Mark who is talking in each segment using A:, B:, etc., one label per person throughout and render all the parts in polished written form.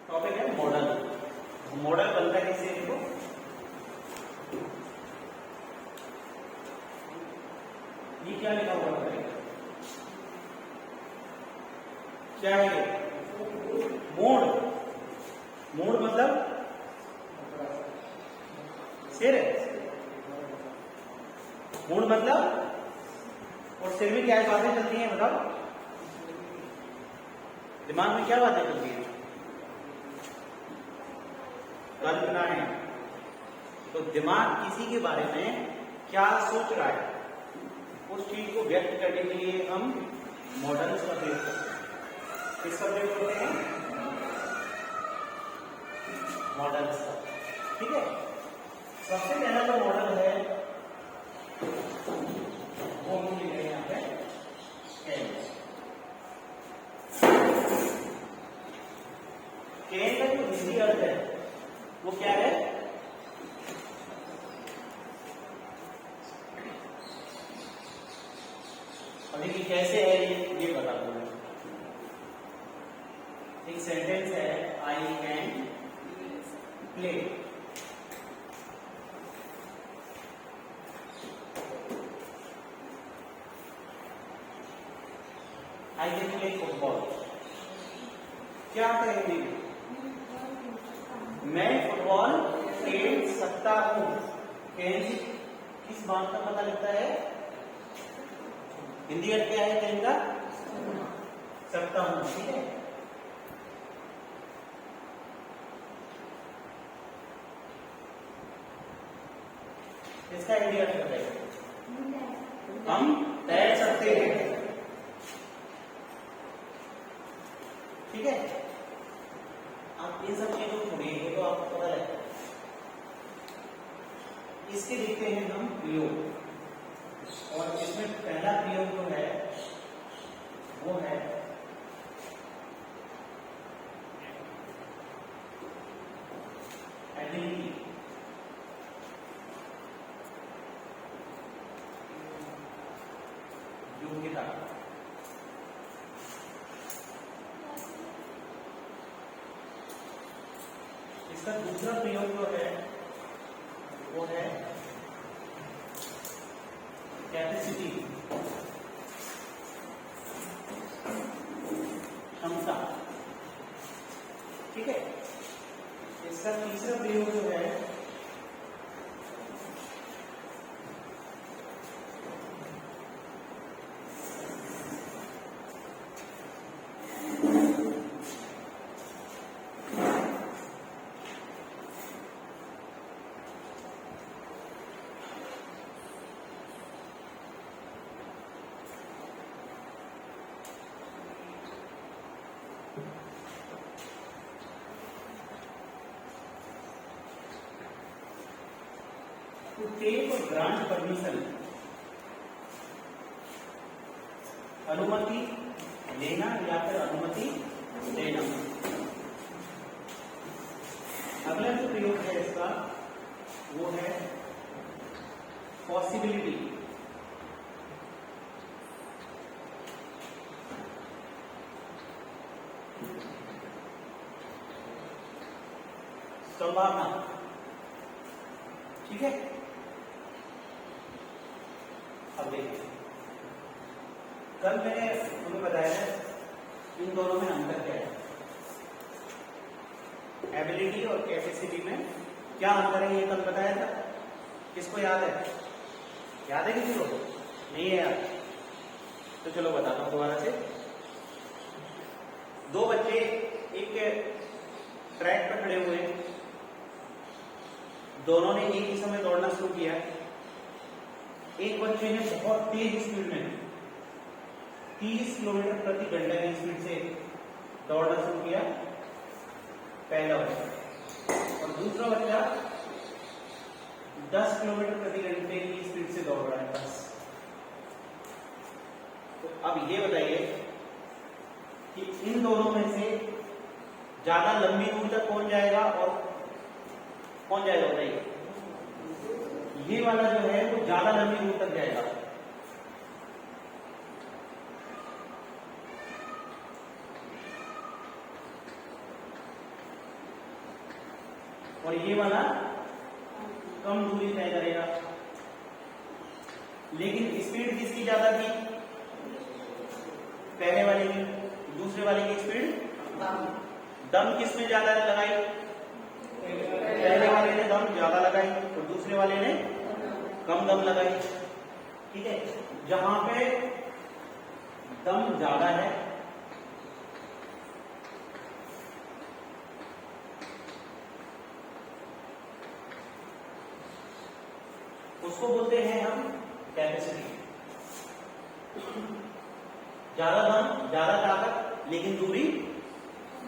A: Topic है model. Model बनता है किससे? देखो ये क्या लिखा हुआ है? क्या है ये? मोड। मोड मतलब सिर है। मूड मतलब, और सिर में क्या बातें चलती हैं बताओ? दिमाग में क्या बातें चलती हैं? कल्पनाएं। तो दिमाग किसी के बारे में क्या सोच रहा है, उस चीज को व्यक्त करने के लिए हम मॉडल्स का प्रयोग करते हैं। किसका प्रयोग करते हैं? मॉडल्स का। ठीक है। सबसे पहला जो मॉडल है वो हम लिख रहे हैं यहाँ पे केन। केन का जो हिंदी अर्थ है वो क्या है? अभी कि कैसे है ये बता दो। एक सेंटेंस है, I can play. I can play football. क्या कहेंगे? मैं फुटबॉल खेल सकता हूं। कैन किस बात का पता लगता है? हिंदी अर्थ क्या है कैन का? सकता हूं। ठीक है। इसका हिंदी अर्थ बताइए। हम तैर सकते हैं। ठीक है। आप इन सब चीजों को छोड़िए, तो आपको पता लगता है। इसके देखते हैं हम प्रयोग, और इसमें पहला प्रयोग जो है वो है एबिलिटी। योग्यता। इसका दूसरा प्रयोग जो है वो है कैपेसिटी, क्षमता। ठीक है। इसका तीसरा प्रयोग जो है to take or grant permission, अनुमति लेना या फिर अनुमति देना। अगला जो प्रयोग है इसका वो है पॉसिबिलिटी। संभावना। ठीक है। अब देखिए, कल मैंने तुम्हें बताया है इन दोनों में अंतर क्या है। एबिलिटी और कैपेसिटी में क्या अंतर है ये कल बताया था। किसको याद है? याद है किसी को? नहीं है याद? तो चलो बताता हूं दोबारा से। दो बच्चे एक ट्रैक पर खड़े हुए हैं, दोनों ने एक ही समय दौड़ना शुरू किया। एक बच्चे ने बहुत तेज स्पीड में 30 किलोमीटर प्रति घंटे की स्पीड से दौड़ना शुरू किया, पहला बच्चा। और दूसरा बच्चा 10 किलोमीटर प्रति घंटे की स्पीड से दौड़ रहा है। बस। तो अब ये बताइए कि इन दोनों में से ज्यादा लंबी दूर तक कौन जाएगा और कौन जाएगा? बताइए। ये वाला जो है वो ज्यादा लंबी दूर तक जाएगा। और ये वाला कम दूरी तय करेगा। लेकिन स्पीड किसकी ज्यादा थी? पहले वाले की। दूसरे वाले की स्पीड दम किसमें ज्यादा लगाई? पहले वाले ने दम ज्यादा लगाई और दूसरे वाले ने कम दम लगाई। ठीक है, जहां पे दम ज्यादा है उसको बोलते हैं हम कैपेसिटी। ज्यादा दम, ज्यादा ताकत, लेकिन दूरी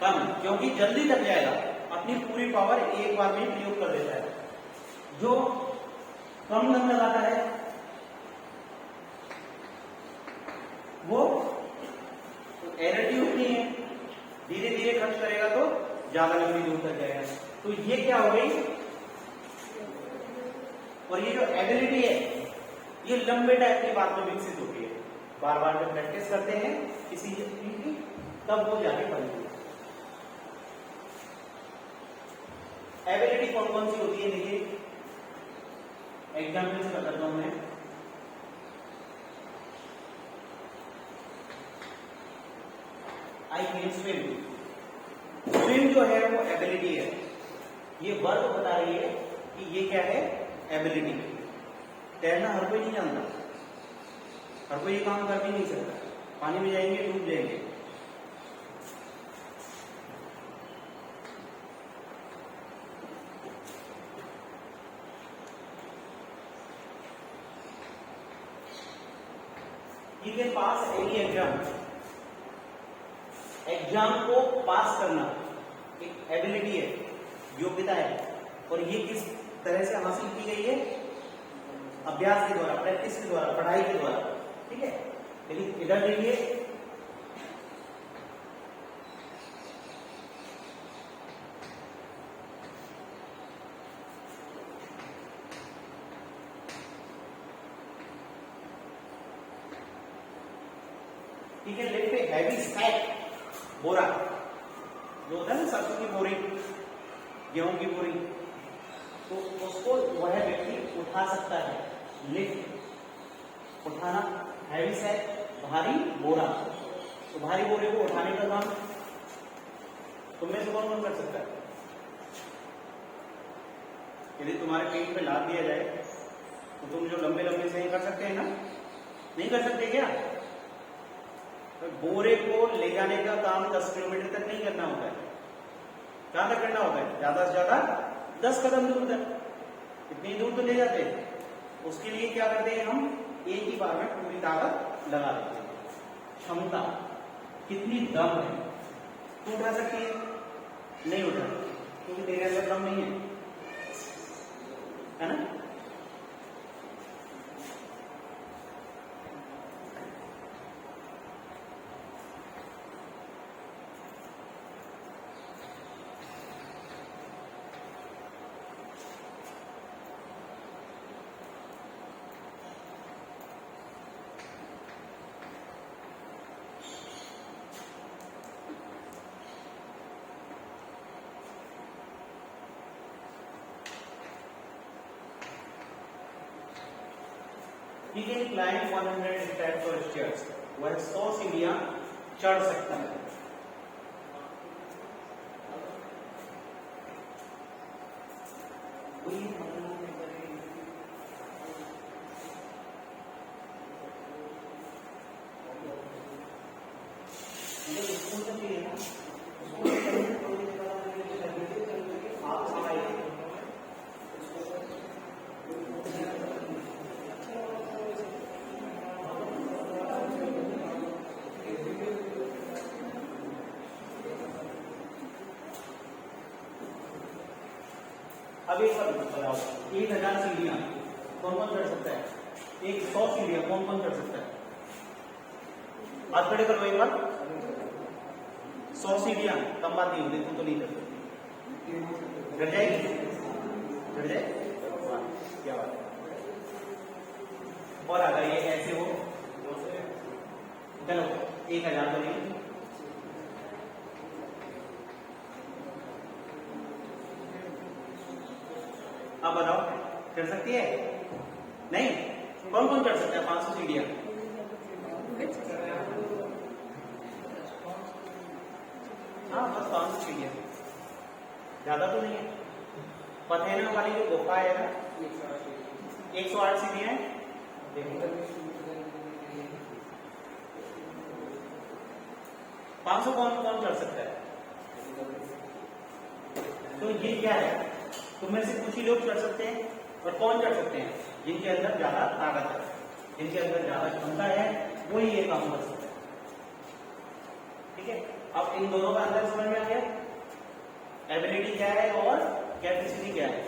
A: कम, क्योंकि जल्दी थक जाएगा, अपनी पूरी पावर एक बार में प्रयोग कर देता है। जो कम दम लगाता है वो एनर्जी उतनी है, धीरे धीरे खर्च करेगा तो ज्यादा लंबी दूर तक जाएगा। तो ये क्या हो गई? और ये जो एबिलिटी है ये लंबे टाइम के बाद में विकसित होती है। बार बार जब प्रैक्टिस करते हैं किसी चीज की तब वो जाके बनती है। एबिलिटी कौन कौन सी होती है? देखिए एग्जाम्पल से बताता हूं मैं। I can swim. स्विम जो है वो एबिलिटी है। ये वर्ब बता रही है कि ये क्या है? एबिलिटी। तैरना हर कोई नहीं जानता, हर कोई ये काम कर भी नहीं सकता। पानी में जाएंगे डूब जाएंगे। You can pass any exam। Exam को पास करना एक एबिलिटी है, योग्यता है। और ये किस तरह से हासिल की गई है? अभ्यास के द्वारा, प्रैक्टिस के द्वारा, पढ़ाई के द्वारा। ठीक है, लेकिन इधर देखिए ठीक है, लिफ्ट पे हैवी सैक, बोरा जो होता है ना, सरसों की बोरी, गेहूं की बोरी, तो उसको वह व्यक्ति उठा सकता है। लिफ्ट उठाना, हैवी सैक भारी बोरा, तो भारी बोरे को उठाने का काम तुम में से कौन कौन कर सकता है? यदि तुम्हारे पेट पे लाद दिया जाए तो तुम जो लंबे लंबे से कर सकते हैं ना? नहीं कर सकते क्या? तो बोरे को ले जाने का काम 10 किलोमीटर तक नहीं करना होता है। कहां तक करना होता है? ज्यादा से ज्यादा 10 कदम दूर तक। इतनी दूर तो ले जाते हैं। उसके लिए क्या करते हैं हम? एक ही बार में पूरी ताकत लगा देते हैं। क्षमता कितनी दम है? तू उठा सकती है? नहीं उठा, क्योंकि तेरे अंदर दम नहीं है ना? He can climb 100 steps or stairs। वह 100 सीढ़ियां चढ़ सकता है। अब एक बार बताओ, 1000 सीढ़ियां कौन कौन चढ़ सकता है? 100 सीढ़ियां कौन कौन चढ़ सकता है? हाथ खड़े करो एक बार। 100 सीढ़ियां कम बात नहीं होती, तुम तो नहीं कर सकते। चढ़ जाएगी? चढ़ जाए? क्या बात है। और अगर ये ऐसे हो, चलो 1000 तो नहीं, अब बताओ कर सकती है? नहीं? कौन कौन कर सकता है 500 सीढ़ियां? हाँ बस 500 सीढ़ियां, ज्यादा तो नहीं है। पथेना वाली जो गुफा है ना 108 सीढ़ियां हैं। 500 कौन कौन कर सकता है? तो ये क्या है? तुम में से कुछ ही लोग कर सकते हैं। और कौन कर सकते हैं? जिनके अंदर ज्यादा ताकत है, जिनके अंदर ज्यादा क्षमता है, वही ये काम कर सकते हैं। ठीक है, अब इन दोनों का अंदर समझ में आ गया, एबिलिटी क्या है और कैपेसिटी क्या है।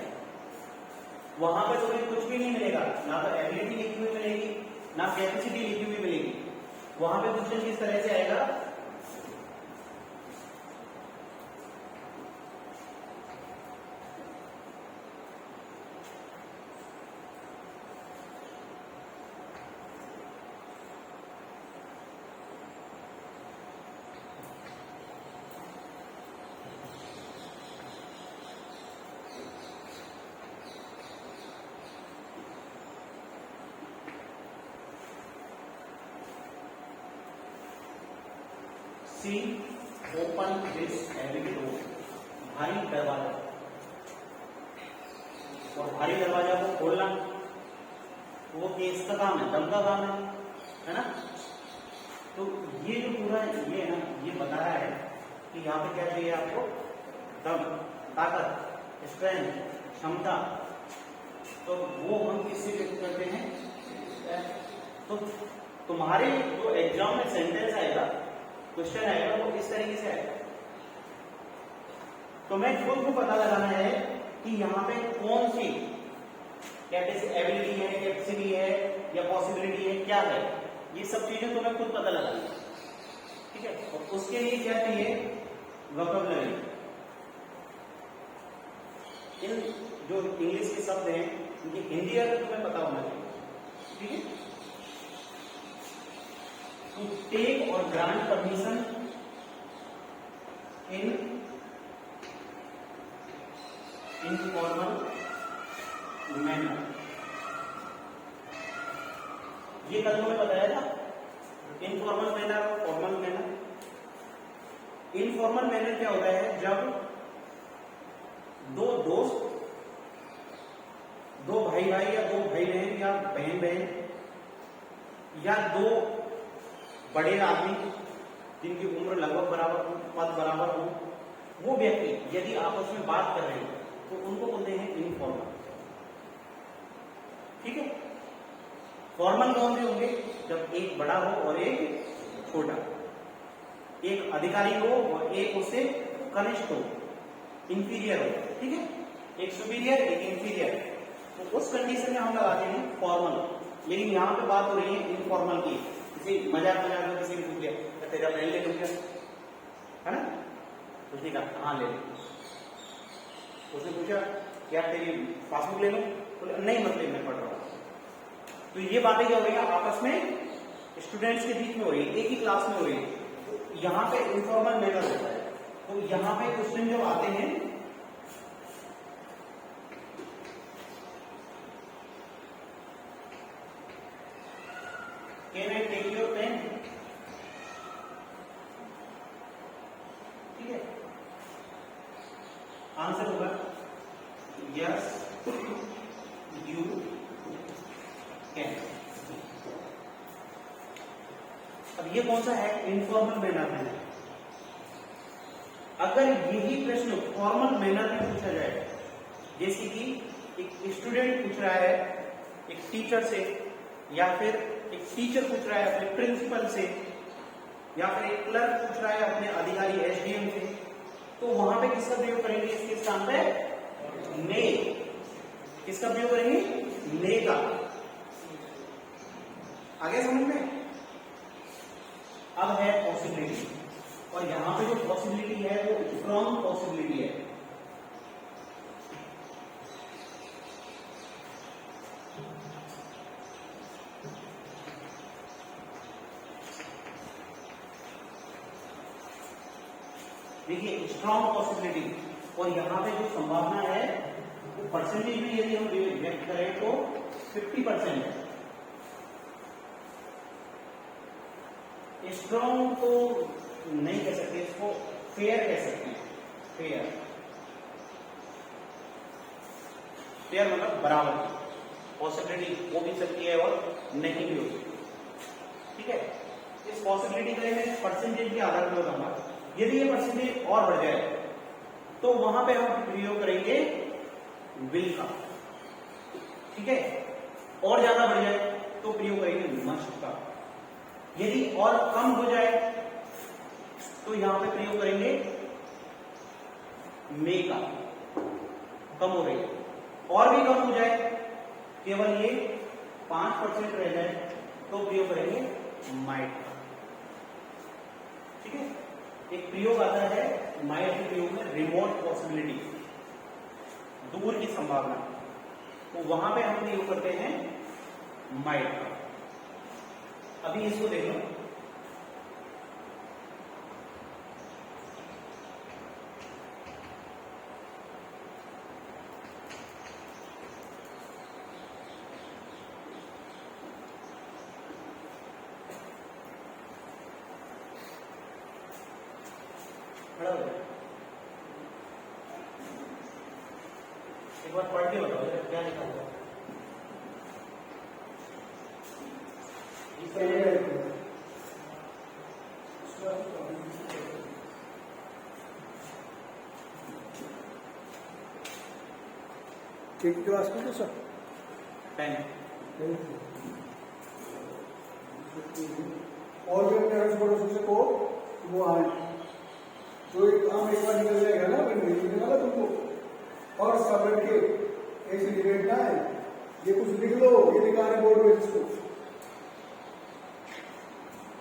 A: वहां पे तुम्हें कुछ भी नहीं मिलेगा, ना तो एबिलिटी लिखी हुई मिलेगी, ना कैपेसिटी लिखी हुई मिलेगी। वहां पे क्वेश्चन किस तरह से आएगा? सी ओपन दिस हेवी डोर, भारी दरवाजा। और भारी दरवाजा को खोलना वो केस का काम है, दम का काम है ना। तो ये जो पूरा ये है ना, ये बता रहा है कि यहाँ पे क्या चाहिए आपको? दम, ताकत, स्ट्रेंथ, क्षमता। तो वो हम किससे व्यक्त करते हैं? तो तुम्हारे जो एग्जाम में सेंटेंस आएगा, क्वेश्चन आएगा, वो इस तरीके से आएगा। तो मैं खुद को पता लगाना है कि यहाँ पे कौन सी एबिलिटी है, कैपेसिटी है या पॉसिबिलिटी है, क्या है। ये सब चीजें तुम्हें खुद पता लगानी है। ठीक है, और उसके लिए क्या चाहिए? वोकैबुलरी। इन जो इंग्लिश के शब्द हैं उनकी हिंदी अगर तुम्हें पता होना चाहिए। ठीक है, to take or grant permission in informal manner। ये कल तुम्हें बताया था, इनफॉर्मल मैनर और फॉर्मल मैनर। इनफॉर्मल मैनर क्या होता है? जब दो दोस्त, दो भाई भाई या दो भाई बहन या बहन बहन या दो बड़े आदमी जिनकी उम्र लगभग बराबर हो, पद बराबर हो, वो व्यक्ति यदि आपस में बात कर रहे हो तो उनको बोलते हैं इनफॉर्मल। ठीक है, फॉर्मल कौन से होंगे? जब एक बड़ा हो और एक छोटा, एक अधिकारी हो और एक उससे कनिष्ठ हो, इंफीरियर हो। ठीक है, एक सुपीरियर एक इंफीरियर, तो उस कंडीशन में हम लगाते हैं फॉर्मल। लेकिन यहाँ पे बात हो रही है इनफॉर्मल की। किसी मजाक में किसी ने पूछ लिया तेरा पेन ले लूं क्या, है ना? उसने कहा हाँ ले लो। उसने पूछा क्या तेरी पासबुक ले लूं? बोले नहीं मतलब मैं पढ़ रहा हूं। तो ये बातें क्या हो रही है? आपस में स्टूडेंट्स के बीच में हो रही है, एक ही क्लास में हो रही है। तो यहाँ पे इनफॉर्मल मैनर होता है। तो यहाँ पे क्वेश्चन जब आते हैं, can I take your pen? ठीक है, आंसर होगा यस यू कैन। अब ये कौन सा है? इनफॉर्मल मैनर है। अगर यही प्रश्न फॉर्मल मैनर में पूछा जाए, जैसे कि एक स्टूडेंट पूछ रहा है एक टीचर से, या फिर एक टीचर पूछ रहा है अपने प्रिंसिपल से, या फिर एक क्लर्क पूछ रहा है अपने अधिकारी एसडीएम से, तो वहां पे किसका प्रयोग करेंगे? इसके स्थान पे ने। किसका प्रयोग करेंगे? ने का। आगे समझ में? अब है पॉसिबिलिटी, और यहां पे जो पॉसिबिलिटी है वो स्ट्रॉन्ग पॉसिबिलिटी है। देखिए स्ट्रॉन्ग पॉसिबिलिटी, और यहां पे जो संभावना है तो परसेंटेज में यदि हम व्यक्त करें तो 50% है। स्ट्रॉन्ग तो नहीं कह सकते, इसको फेयर कह सकते हैं। फेयर, फेयर मतलब बराबर, पॉसिबिलिटी हो भी सकती है और नहीं भी हो सकती। ठीक है, इस पॉसिबिलिटी का मैं परसेंटेज के आधार पर बताऊंगा। यदि ये परसेंटेज और बढ़ जाए तो वहां पे हम प्रयोग करेंगे विल का। ठीक है, और ज्यादा बढ़ जाए तो प्रयोग करेंगे मस्ट का। यदि और कम हो जाए तो यहां पे प्रयोग करेंगे मे का। कम हो गई, और भी कम हो जाए, केवल ये 5% रह जाए तो प्रयोग करेंगे माइट का। ठीक है, एक प्रयोग आता है माइट के प्रयोग में रिमोट पॉसिबिलिटी, दूर की संभावना, तो वहां पे हम प्रयोग करते हैं माइट का। अभी इसको देख लो, एक बार पढ़ के बताओ क्या लिखा हुआ है।
B: क्लास में तो सर
A: 10
B: और भी से को वो आए तो एक काम एक बार निकल जाएगा ना, निकलने वाला तुमको। और सब के ऐसे डिबेट ना है, ये कुछ लिख लो, ये लिखा है बोर्ड में इसको।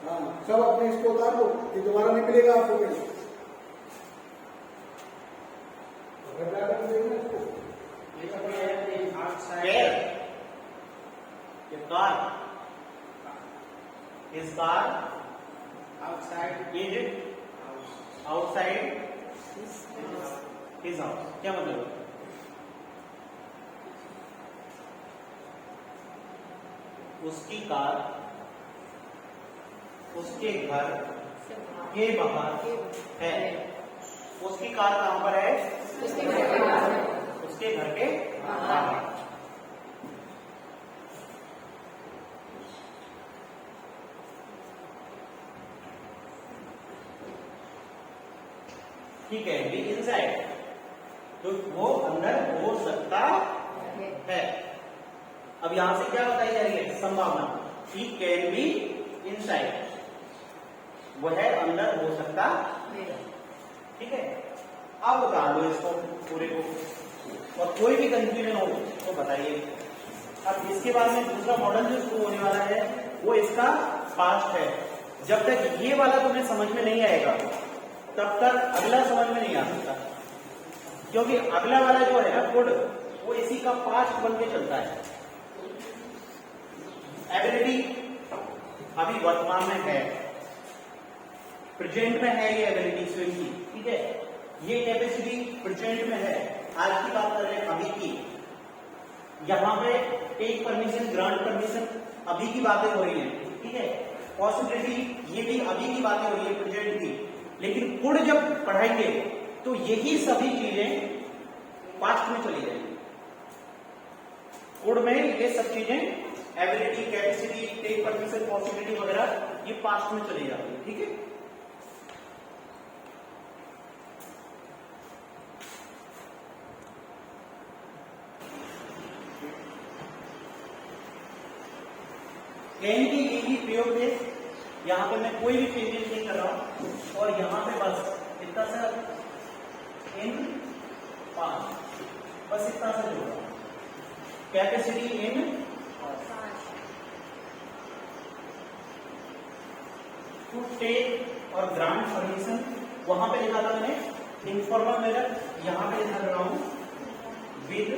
B: हाँ, सब अपने इसको उतार लो, ये दोबारा नहीं मिलेगा आपको कहीं।
A: His car outside his house, क्या मतलब? उसकी कार उसके घर के बाहर है। उसकी कार कहां पर है? उसके घर के बाहर। ठीक है, बी इनसाइड, तो वो अंदर हो सकता है। अब यहां से क्या बताई जा रही है? संभावना। ही कैन बी इनसाइड, वह अंदर हो सकता है। ठीक है, अब बता दो इसको पूरे को, और कोई भी कंफ्यूजन हो तो बताइए। अब इसके बाद में दूसरा मॉडल जो शुरू होने वाला है वो इसका पास्ट है। जब तक ये वाला तुम्हें समझ में नहीं आएगा तब तक अगला समझ में नहीं आ सकता, क्योंकि अगला वाला जो है ना कोड, वो इसी का पास्ट बन के चलता है। एबिलिटी अभी वर्तमान में है, प्रेजेंट में है ये एबिलिटी स्वयं की। ठीक है, ये कैपेसिटी प्रेजेंट में है। आज की बात कर रहे हैं अभी की। यहां पे टेक परमिशन, ग्रांट परमिशन, अभी की बातें हो रही हैं। ठीक है, पॉसिबिलिटी ये भी अभी की बातें हो रही है, प्रेजेंट की। लेकिन कोड जब पढ़ाएंगे तो यही सभी चीजें पास्ट में चली जाएंगी। कोड में ये सब चीजें ability, capacity, take permission, possibility वगैरह ये पास्ट में चली जाती है। ठीक है, कैन के यही प्रयोग थे। यहां पे मैं कोई भी चेंजेस नहीं कर रहा हूं, और यहां पे बस इतना सा इन 5, बस इतना सा जोड़ा। कैपेसिटी इन 5 टू टेक और ग्रांट परमिशन, वहां पे लिखा था मैंने इनफॉर्मल मेथड, यहां पे लिखा रहा हूं विद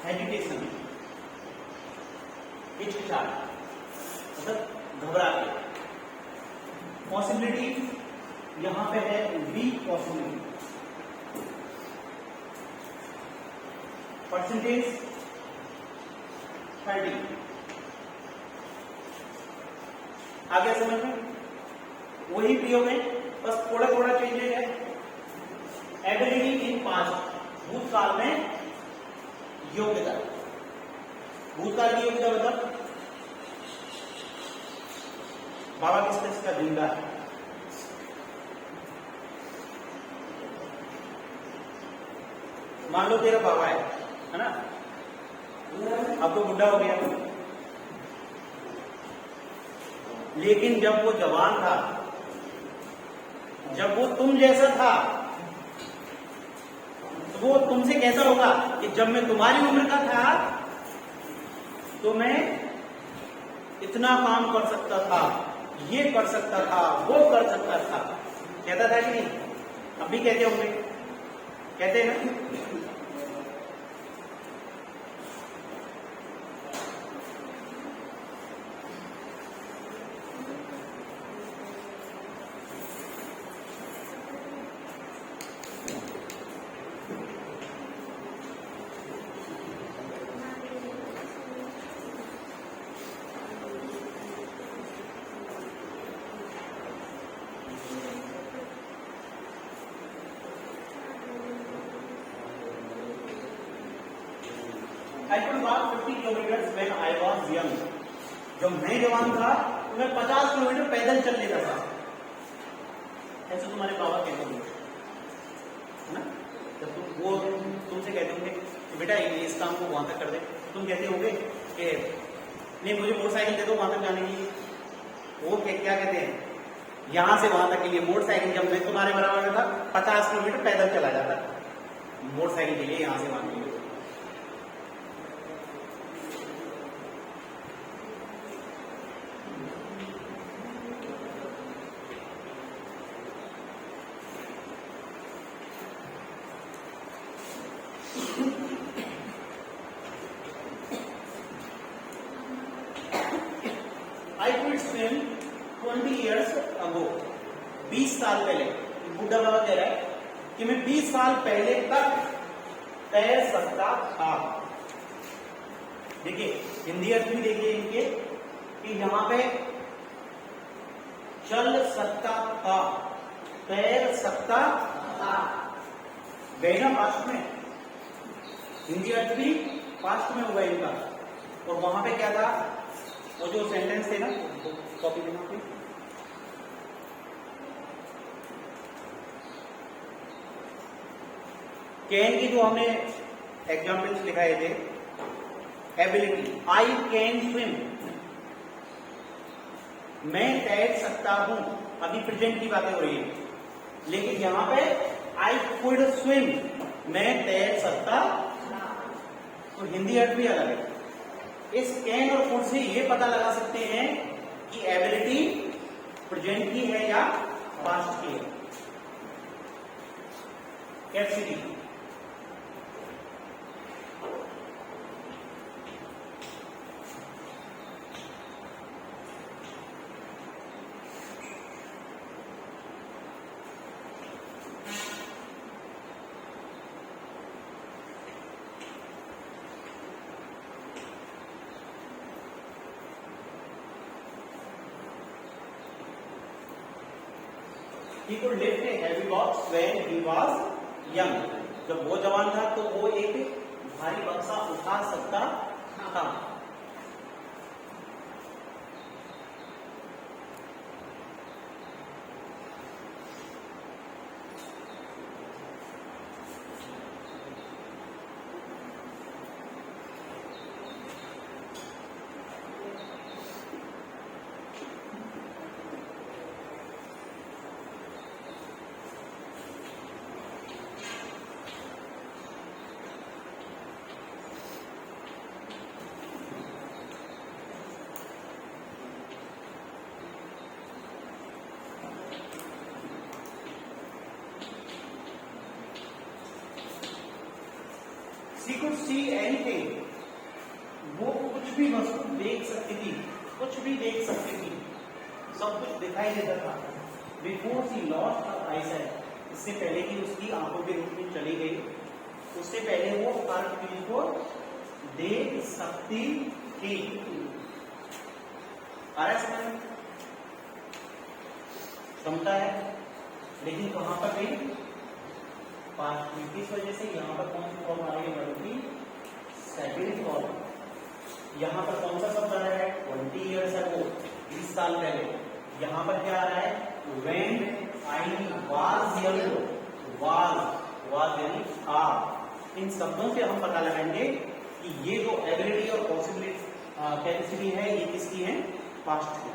A: हेजिटेशन, हिचकिचाहट, मतलब घबरा के। पॉसिबिलिटी यहां पे है वीक पॉसिबिलिटी, परसेंटेज 30। आगे समझ में वही प्रयोग है, बस थोड़ा थोड़ा चेंजेस है। एबिलिटी इन पास्ट, भूतकाल में योग्यता। भूतकाल की योग्यता मतलब बाबा किसका जिंदा है, मान लो तेरा बाबा है ना, अब तो बुढ़ा हो गया, लेकिन जब वो जवान था, जब वो तुम जैसा था, तो वो तुमसे कैसा होगा कि जब मैं तुम्हारी उम्र का था तो मैं इतना काम कर सकता था, ये कर सकता था, वो कर सकता था, कहता था कि नहीं? अभी कहते होंगे, कहते हैं ना? I could walk 50 kilometers when I was young. जब मैं जवान था तो मैं 50 किलोमीटर पैदल चल लेता था। ऐसे तुम्हारे बाबा कहते होंगे, है ना? जब वो तुमसे कहते होंगे कि बेटा इस काम को वहां तक कर दे, तुम कहते होंगे कि नहीं मुझे मोटरसाइकिल दे दो वहां तक जाने के लिए। वो क्या कहते हैं, यहां से वहां तक के लिए मोटरसाइकिल, जब मैं तुम्हारे बराबर का था 50 किलोमीटर पैदल चला जाता था मोटरसाइकिल के लिए, यहां से वहां के लिए। I could swim 20 years ago. 20 साल पहले, बुड्ढा बाबा कह रहा है कि मैं 20 साल पहले तक तैर सकता था। देखिए हिंदी अर्थ भी देखिए इनके कि यहां पे चल सकता था, तैर सकता था, गए ना पास्ट में, हिंदी अर्थ भी पास्ट में हुआ इनका। और वहां पे क्या था, वो जो सेंटेंस थे ना, कॉपी देना पे, कैन की जो हमने एग्जाम्पल्स लिखाए थे, एबिलिटी, आई कैन स्विम, मैं तैर सकता हूं, अभी प्रेजेंट की बातें हो रही है, लेकिन यहां पे आई कुड स्विम, मैं तैर सकता, तो हिंदी अर्थ भी अलग है। इस कैन और कुड से ये पता लगा सकते हैं कि एबिलिटी प्रेजेंट की है या पास्ट की है। Capacity, he could lift a heavy box when he was young. जब वो जवान था तो वो एक भारी बक्सा उठा सकता था। She could see anything. वो कुछ भी वस्तु देख सकती थी, कुछ भी देख सकती थी, सब कुछ दिखाई देता था। Before she lost her eyesight, इससे पहले कि उसकी आंखों की रोशनी चली गई, उससे पहले वो हर चीज को देख सकती थी। आ रहा है समझ? क्षमता है, लेकिन कहां पर भी पास्ट में, किस वजह से यहां पर कौन सी फॉर्म आ रही है वर्ड की? Second form. यहां पर कौन सा शब्द आ रहा है? 20 ईयर्स अगो, 20 साल पहले। यहां पर क्या आ रहा है? When I was young, was यानी था। इन शब्दों से हम पता लगाएंगे कि ये जो एबिलिटी और पॉसिबिलिटी कैपेसिटी है ये किसकी है? पास्ट की।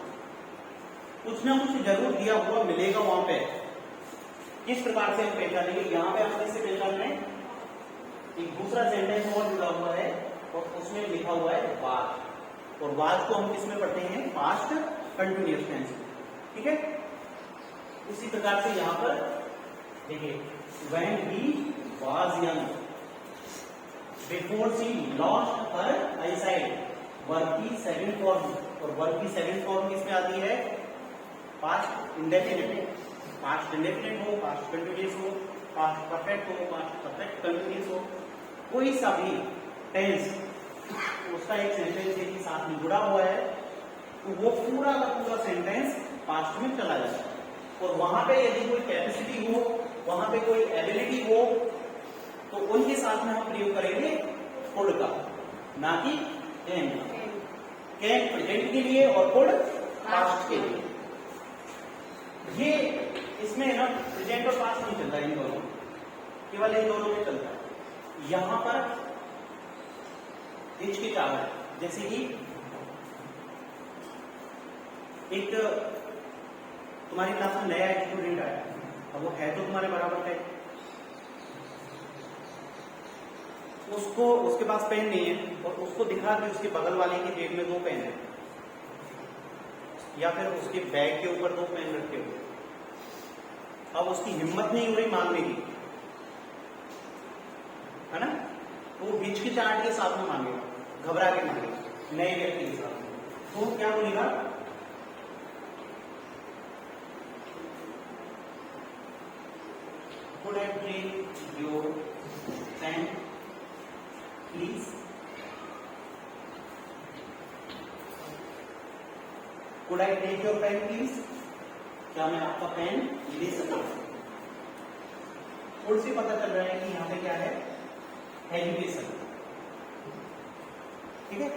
A: कुछ ना कुछ जरूर दिया हुआ मिलेगा वहां पे। किस प्रकार से हम पहचानेंगे? यहाँ पे हम कैसे पहचान रहे हैं? एक दूसरा सेंटेंस और जुड़ा हुआ है और उसमें लिखा हुआ है वाज, और वाज को हम किस में पढ़ते हैं? Past continuous tense. ठीक है, उसी प्रकार से यहाँ पर देखिए, when he was young, before she lost her eyesight, verb की सेकंड फॉर्म, और वर्ब की सेकंड फॉर्म किसमें आती है? Past indefinite. पास्ट इंडेफिनिट हो, पास्ट कंटिन्यूअस हो, पास्ट परफेक्ट हो, पास्ट परफेक्ट कंटिन्यूअस हो, कोई सा भी टेंस उसका एक सेंटेंस के साथ में जुड़ा हुआ है तो वो पूरा का पूरा सेंटेंस पास्ट में चला जाता है। और वहां पे यदि कोई कैपेसिटी हो, वहां पे कोई एबिलिटी हो, तो उनके साथ में हम प्रयोग करेंगे कुड का, ना कि कैन का। कैन प्रेजेंट के लिए और कुड पास्ट के लिए। ये इसमें ना प्रेजेंट और पास्ट नहीं चलता, इन दोनों, केवल इन दोनों में चलता है। यहां पर हिचकिचाहट, जैसे कि एक तुम्हारी क्लास में नया स्टूडेंट आया, अब वो है तो तुम्हारे बराबर का, उसको उसके पास पेन नहीं है और उसको दिखा कि उसके बगल वाले की जेब में 2 पेन है, या फिर उसके बैग के ऊपर 2 पेन रखे हुए। अब उसकी हिम्मत नहीं हो रही मांगने की, है ना, तो वो हिचकिचाहट के साथ में मांगेगा, घबरा के मांगेगा नए व्यक्ति के साथ में। तो क्या बोलेगा? Could I take your pen, please? Could I take your pen, please? क्या मैं आपका पेन ले सकता हूं? से पता चल रहा है कि यहाँ पे क्या है? एजुकेशन। ठीक है,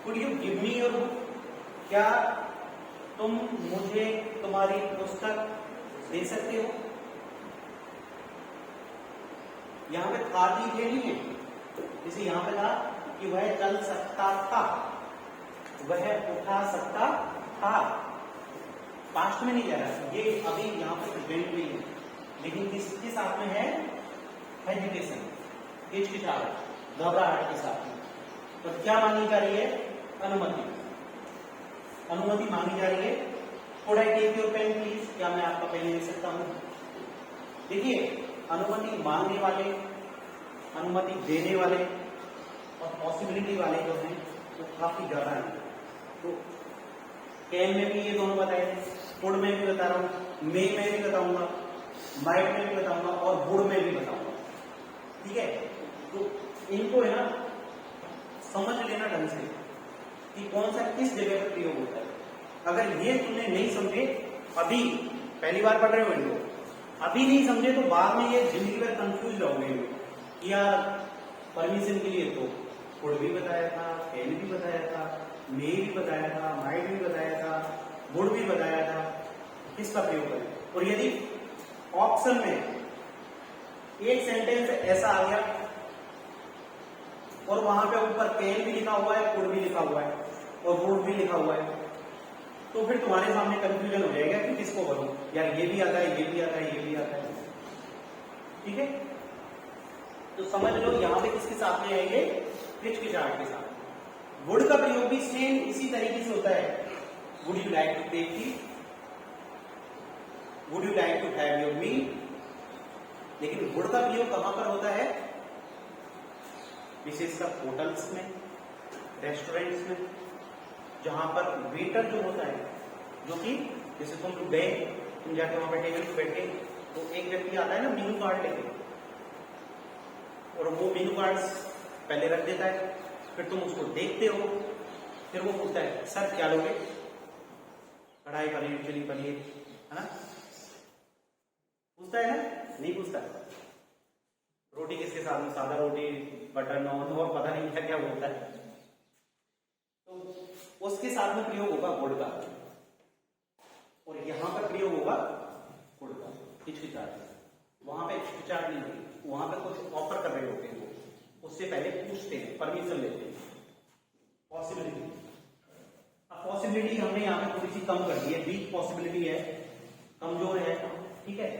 A: Could you give me your book? क्या तुम मुझे तुम्हारी पुस्तक दे सकते हो? यहाँ पे था की नहीं है, जैसे यहाँ पे था कि वह चल सकता था, वह उठा सकता था, पास्ट में नहीं जा रहा, ये अभी यहाँ पे प्रेजेंट में है, लेकिन किसके साथ में है? एजुकेशन, हिचकिचाहट, घबराहट के साथ में। तो क्या मांगी जा रही है? अनुमति, अनुमति मांगी जा रही है। Could I take your pen please? क्या मैं आपका पेन ले सकता हूं? देखिए, अनुमति मांगने वाले, अनुमति देने वाले और पॉसिबिलिटी वाले जो हैं वो काफी ज्यादा हैं। तो कैन में भी ये दोनों बताए थे, कुड में भी बता रहा हूं, मे में भी बताऊंगा, माइट में भी बताऊंगा और वुड में भी बताऊंगा। ठीक है, तो इनको है ना समझ लेना ढंग से कि कौन सा किस जगह पर प्रयोग होता है। अगर ये तुमने नहीं समझे, अभी पहली बार पढ़ रहे हो इनको, अभी नहीं समझे तो बाद में ये जिंदगी भर कंफ्यूज रहोगे कि यार परमिशन के लिए तो कुड भी बताया था, कैन भी बताया था, मे भी बताया था, माइट भी बताया था, वुड भी बताया था, किसका प्रयोग करें। और यदि ऑप्शन में एक सेंटेंस ऐसा आ गया और वहां पे ऊपर कैन भी लिखा हुआ है, कुड भी लिखा हुआ है और वुड भी लिखा हुआ है, तो फिर तुम्हारे सामने कंफ्यूजन हो जाएगा कि किसको करूं, यार ये भी आता है, ये भी आता है, ये भी आता है। ठीक है, तो समझ लो यहां पे किसके साथ में आएंगे? हिचकिचाहट के साथ। वुड का प्रयोग भी सेम इसी तरीके से होता है। Would you like to take tea? Would you like to have your meal? लेकिन वुड का प्रयोग कहां पर होता है? विशेषकर होटल्स में, रेस्टोरेंट्स में, जहां पर वेटर जो होता है, जो कि जैसे तुम लोग गए, तुम जाके वहां पर टेबल पे बैठे, तो एक व्यक्ति आता है ना मेनू कार्ड लेके, और वो मेनू कार्ड पहले रख देता है, फिर तुम उसको देखते हो, फिर वो पूछता है सर क्या लोगे? कढ़ाई पनीर, चिली पनीर, है ना? पूछता है ना? नहीं पूछता। रोटी किसके साथ में? सादा रोटी, बटर नान, और पता नहीं क्या क्या बोलता है। तो उसके साथ में प्रयोग होगा गुड़ का, और यहां पर प्रयोग होगा गुड़ का। हिचकिचाहट, वहां पे हिचकिचाहट नहीं होगी, वहां पे कुछ ऑफर कर रहे होते हैं वो, उससे पहले पूछते हैं, परमिशन लेते हैं। पॉसिबिलिटी, अब पॉसिबिलिटी हमने यहाँ पे थोड़ी सी कम कर दी है, वीक पॉसिबिलिटी है, कमजोर है, ठीक है।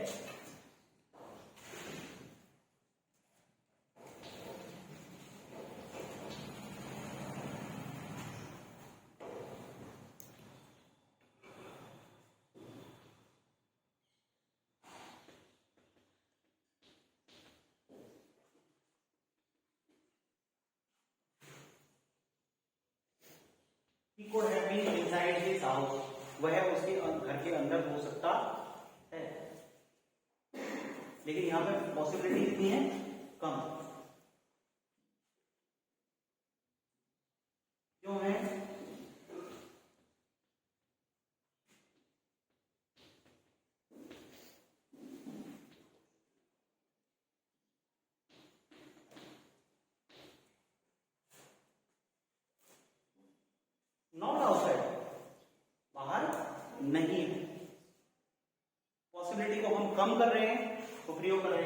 A: He could have been inside his house, वह उसके घर के अंदर हो सकता है, लेकिन यहां पर पॉसिबिलिटी कितनी है? कम। क्यों है? नॉट आउटसाइड, बाहर नहीं है। पॉसिबिलिटी को हम कम कर रहे हैं तो प्रयोग कर रहे हैं।